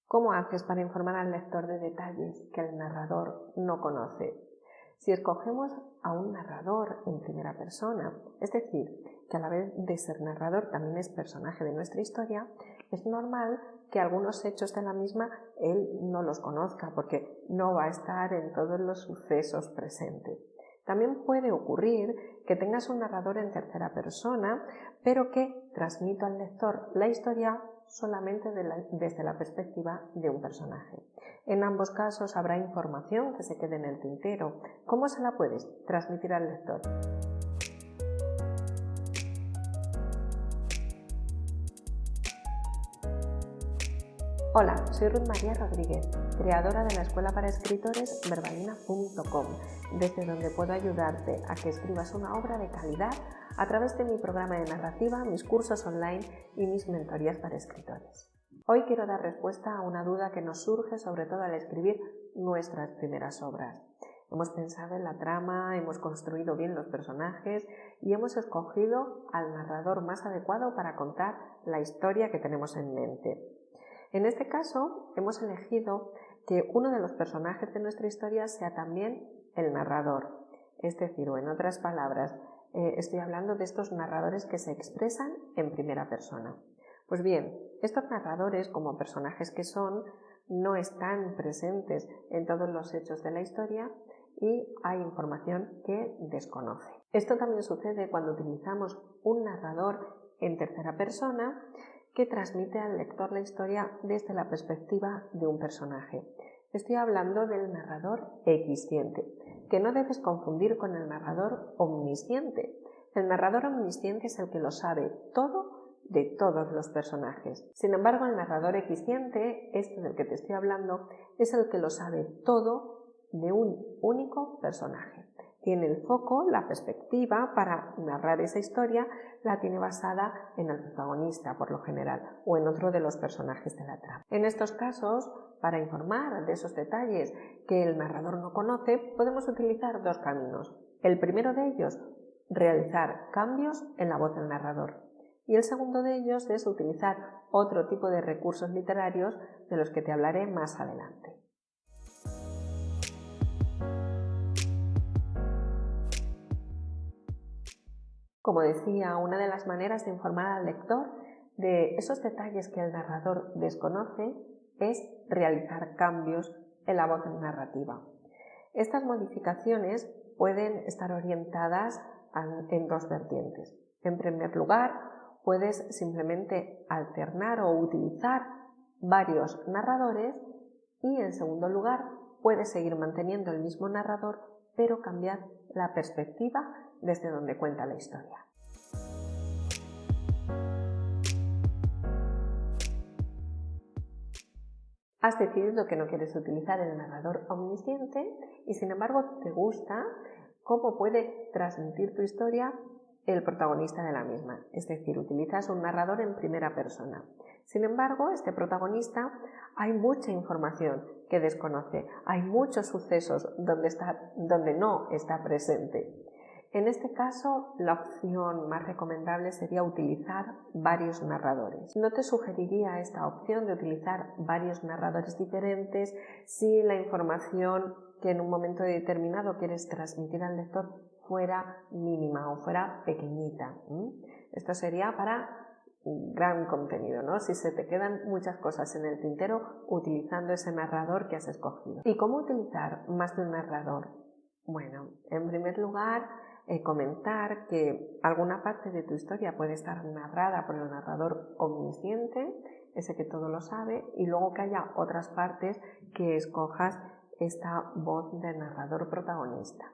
¿Cómo haces para informar al lector de detalles que el narrador no conoce? Si escogemos a un narrador en primera persona, es decir, que a la vez de ser narrador también es personaje de nuestra historia, es normal que algunos hechos de la misma él no los conozca porque no va a estar en todos los sucesos presentes. También puede ocurrir que tengas un narrador en tercera persona, pero que transmita al lector la historia solamente desde la perspectiva de un personaje. En ambos casos habrá información que se quede en el tintero. ¿Cómo se la puedes transmitir al lector? Hola, soy Ruth María Rodríguez, creadora de la escuela para escritores verbalina.com, desde donde puedo ayudarte a que escribas una obra de calidad a través de mi programa de narrativa, mis cursos online y mis mentorías para escritores. Hoy quiero dar respuesta a una duda que nos surge sobre todo al escribir nuestras primeras obras. Hemos pensado en la trama, hemos construido bien los personajes y hemos escogido al narrador más adecuado para contar la historia que tenemos en mente. En este caso, hemos elegido que uno de los personajes de nuestra historia sea también el narrador. Es decir, o en otras palabras, estoy hablando de estos narradores que se expresan en primera persona. Pues bien, estos narradores, como personajes que son, no están presentes en todos los hechos de la historia y hay información que desconoce. Esto también sucede cuando utilizamos un narrador en tercera persona que transmite al lector la historia desde la perspectiva de un personaje. Estoy hablando del narrador equisciente, que no debes confundir con el narrador omnisciente. El narrador omnisciente es el que lo sabe todo de todos los personajes. Sin embargo, el narrador equisciente, este del que te estoy hablando, es el que lo sabe todo de un único personaje. Tiene el foco, la perspectiva para narrar esa historia, la tiene basada en el protagonista por lo general o en otro de los personajes de la trama. En estos casos, para informar de esos detalles que el narrador no conoce, podemos utilizar dos caminos. El primero de ellos, realizar cambios en la voz del narrador. Y el segundo de ellos es utilizar otro tipo de recursos literarios de los que te hablaré más adelante. Como decía, una de las maneras de informar al lector de esos detalles que el narrador desconoce es realizar cambios en la voz narrativa. Estas modificaciones pueden estar orientadas en dos vertientes. En primer lugar, puedes simplemente alternar o utilizar varios narradores y en segundo lugar, puedes seguir manteniendo el mismo narrador pero cambiar la perspectiva desde donde cuenta la historia. Has decidido que no quieres utilizar el narrador omnisciente y sin embargo te gusta cómo puede transmitir tu historia el protagonista de la misma, es decir, utilizas un narrador en primera persona. Sin embargo, este protagonista hay mucha información que desconoce, hay muchos sucesos donde no está presente. En este caso, la opción más recomendable sería utilizar varios narradores. No te sugeriría esta opción de utilizar varios narradores diferentes si la información que en un momento determinado quieres transmitir al lector fuera mínima o fuera pequeñita. Esto sería para gran contenido, ¿no? Si se te quedan muchas cosas en el tintero utilizando ese narrador que has escogido. ¿Y cómo utilizar más de un narrador? Bueno, en primer lugar, comentar que alguna parte de tu historia puede estar narrada por el narrador omnisciente, ese que todo lo sabe, y luego que haya otras partes que escojas esta voz de narrador protagonista.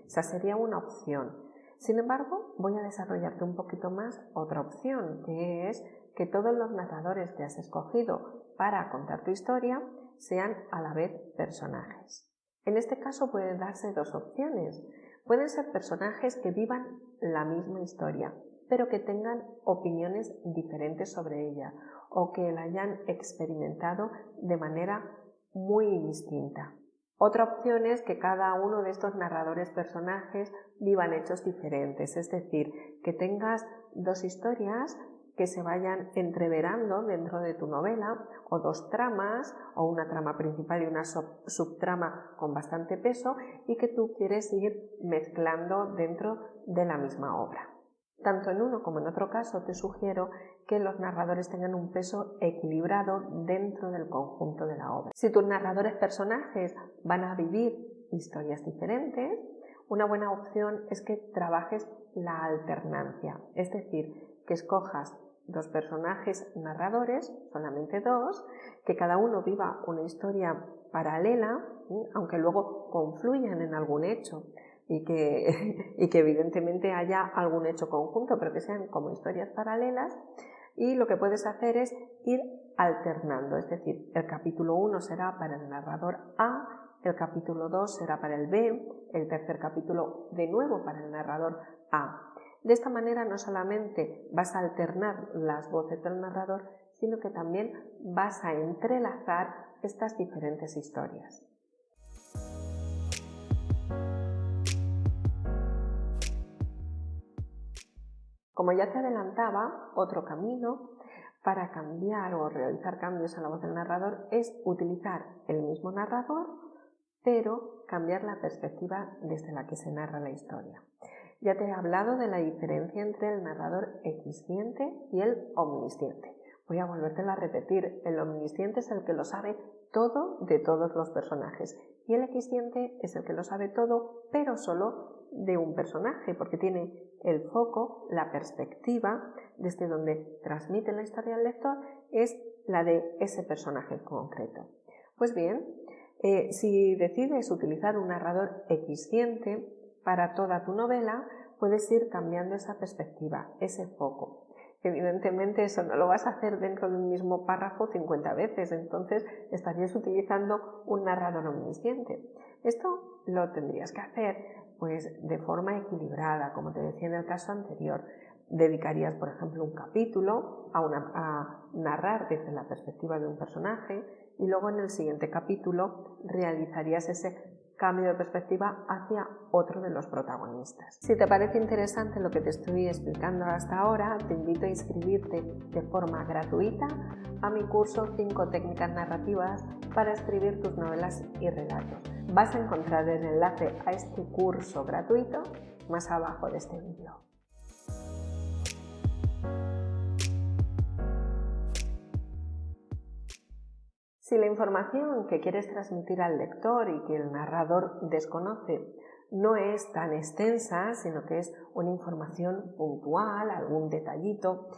Esa sería una opción. Sin embargo, voy a desarrollarte un poquito más otra opción, que es que todos los narradores que has escogido para contar tu historia sean a la vez personajes. En este caso pueden darse dos opciones. Pueden ser personajes que vivan la misma historia, pero que tengan opiniones diferentes sobre ella o que la hayan experimentado de manera muy distinta. Otra opción es que cada uno de estos narradores personajes vivan hechos diferentes, es decir, que tengas dos historias que se vayan entreverando dentro de tu novela, o dos tramas, o una trama principal y una subtrama con bastante peso, y que tú quieres ir mezclando dentro de la misma obra. Tanto en uno como en otro caso te sugiero que los narradores tengan un peso equilibrado dentro del conjunto de la obra. Si tus narradores personajes van a vivir historias diferentes, una buena opción es que trabajes la alternancia, es decir, que escojas dos personajes narradores, solamente dos, que cada uno viva una historia paralela, aunque luego confluyan en algún hecho y que evidentemente haya algún hecho conjunto, pero que sean como historias paralelas. Y lo que puedes hacer es ir alternando, es decir, el capítulo 1 será para el narrador A, el capítulo 2 será para el B, el tercer capítulo de nuevo para el narrador A. De esta manera no solamente vas a alternar las voces del narrador, sino que también vas a entrelazar estas diferentes historias. Como ya te adelantaba, otro camino para cambiar o realizar cambios en la voz del narrador es utilizar el mismo narrador, pero cambiar la perspectiva desde la que se narra la historia. Ya te he hablado de la diferencia entre el narrador equisciente y el omnisciente. Voy a volvértelo a repetir. El omnisciente es el que lo sabe todo de todos los personajes y el equisciente es el que lo sabe todo, pero solo de un personaje, porque tiene el foco, la perspectiva desde donde transmite la historia al lector es la de ese personaje en concreto. Pues bien, si decides utilizar un narrador equisciente para toda tu novela, puedes ir cambiando esa perspectiva, ese foco. Evidentemente eso no lo vas a hacer dentro de un mismo párrafo 50 veces, entonces estarías utilizando un narrador omnisciente. Esto lo tendrías que hacer pues de forma equilibrada, como te decía en el caso anterior. Dedicarías, por ejemplo, un capítulo a narrar desde la perspectiva de un personaje y luego en el siguiente capítulo realizarías ese cambio de perspectiva hacia otro de los protagonistas. Si te parece interesante lo que te estoy explicando hasta ahora, te invito a inscribirte de forma gratuita a mi curso 5 técnicas narrativas para escribir tus novelas y relatos. Vas a encontrar el enlace a este curso gratuito más abajo de este vídeo. Si la información que quieres transmitir al lector y que el narrador desconoce no es tan extensa, sino que es una información puntual, algún detallito,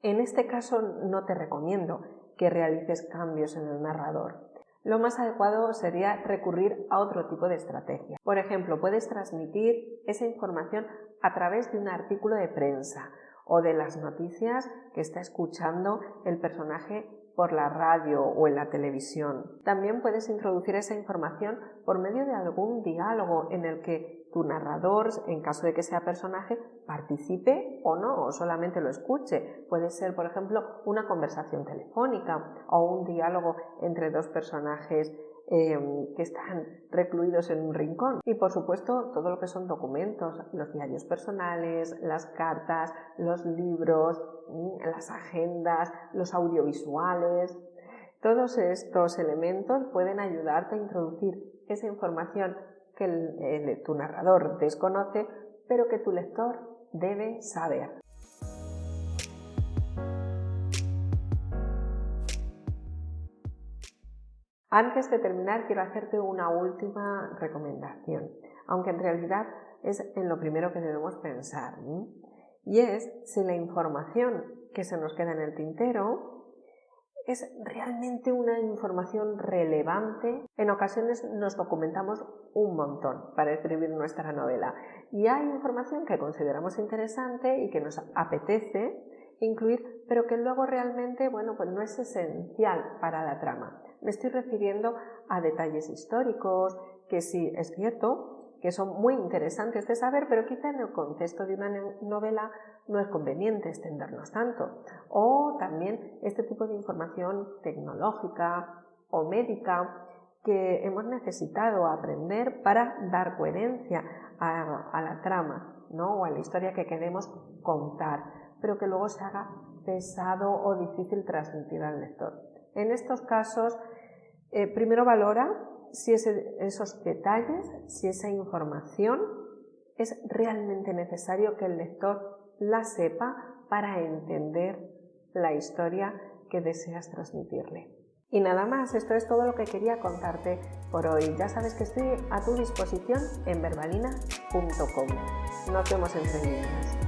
en este caso no te recomiendo que realices cambios en el narrador. Lo más adecuado sería recurrir a otro tipo de estrategia. Por ejemplo, puedes transmitir esa información a través de un artículo de prensa o de las noticias que está escuchando el personaje por la radio o en la televisión. También puedes introducir esa información por medio de algún diálogo en el que tu narrador, en caso de que sea personaje, participe o no, o solamente lo escuche. Puede ser, por ejemplo, una conversación telefónica o un diálogo entre dos personajes que están recluidos en un rincón. Y por supuesto todo lo que son documentos, los diarios personales, las cartas, los libros, las agendas, los audiovisuales. Todos estos elementos pueden ayudarte a introducir esa información que tu narrador desconoce, pero que tu lector debe saber. Antes de terminar, quiero hacerte una última recomendación, aunque en realidad es en lo primero que debemos pensar, y es si la información que se nos queda en el tintero es realmente una información relevante. En ocasiones nos documentamos un montón para escribir nuestra novela y hay información que consideramos interesante y que nos apetece incluir, pero que luego realmente, pues no es esencial para la trama. Me estoy refiriendo a detalles históricos que sí es cierto que son muy interesantes de saber, pero quizá en el contexto de una novela no es conveniente extendernos tanto. O también este tipo de información tecnológica o médica que hemos necesitado aprender para dar coherencia a la trama, ¿no? O a la historia que queremos contar, pero que luego se haga pesado o difícil transmitir al lector. En estos casos, primero valora si esos detalles, si esa información es realmente necesario que el lector la sepa para entender la historia que deseas transmitirle. Y nada más, esto es todo lo que quería contarte por hoy. Ya sabes que estoy a tu disposición en verbalina.com. Nos vemos entre líneas.